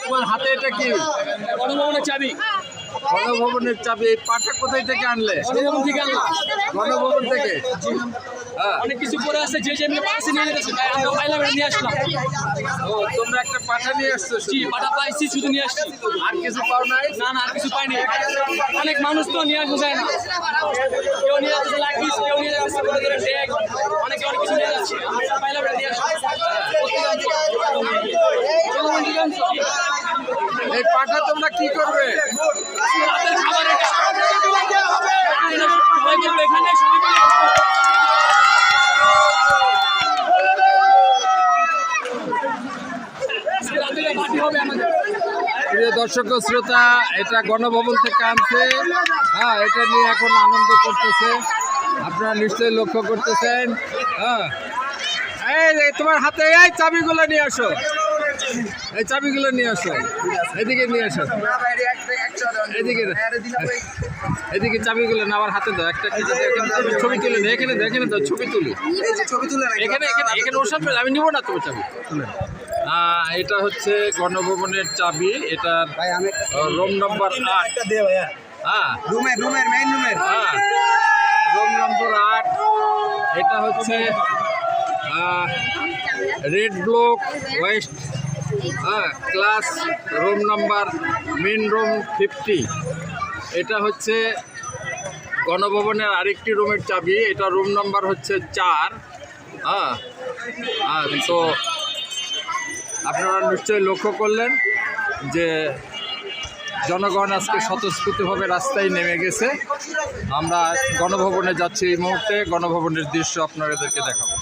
তোমার হাতে এটা কি? গণভবনের চাবি। গণভবনের চাবি। এই পাটা কোথায় থেকে আনলে? গণভবন থেকে আনলাম। গণভবন থেকে? হ্যাঁ। অনেক কিছু করে আছে, যে এমনি পাশে নিয়ে গেছে, তাই আমরা পাইলাম, এটা নিয়ে আসলাম। ও, তোমরা একটা পাঠা নিয়ে আসছো? জি, পাটা পাইছি, শুধু নিয়ে আসছি। আর কিছু পাও নাই? না না, আর কিছু পাইনি। অনেক মানুষ তো নিয়ে আসা যায় না, কেউ নিয়ে যাচ্ছে লাকিস, কেউ নিয়ে যাচ্ছে ট্যাগ, অনেকে অনেক কিছু নিয়ে যাচ্ছে। আমরা পাইলাম, এটা নিয়ে আসলাম। এই পাঠা তোমরা কি করবে? রাতের খাবার এটা। সবাই করবে এখানে, সবাই করবে। রাতের পার্টি হবে আমাদের। প্রিয় দর্শক ও শ্রোতা, এটা গণভবন থেকে আনছে। হ্যাঁ, এটা নিয়ে এখন আনন্দ করতেছে, আপনারা নিশ্চয়ই লক্ষ্য করতেছেন। হ্যাঁ, এই তোমার হাতে এই চাবিগুলো নিয়ে আসো, এই চাবিগুলো নিয়ে আসো, এদিকে নিয়ে আসো, এদিকে এদিকে চাবিগুলো না আমার হাতে দাও। একটা ছবি তুলে নেই, এখানে দাও, এখানে দাও, ছবি তুলি। এখানে এখানে এখানে ওর সাথে আমি নিব না তোমার চাবি। এটা হচ্ছে গণভবনের চাবি। এটা রুম নম্বর 8। হ্যাঁ, হ্যাঁ, রুম নম্বর 8। এটা হচ্ছে রেড ব্লক ওয়েস্ট, হ্যাঁ, class room number main room 50। এটা হচ্ছে গণভবনের আরেকটি রুমের চাবি। এটা রুম নাম্বার হচ্ছে 4। হ্যাঁ, তো আপনারা নিশ্চয়ই লক্ষ্য করলেন যে জনগণ আজকে স্বতঃস্ফূর্তভাবে রাস্তায় নেমে গেছে। আমরা গণভবনে যাচ্ছি, এই মুহূর্তে গণভবনের দৃশ্য আপনাদেরকে দেখাবো।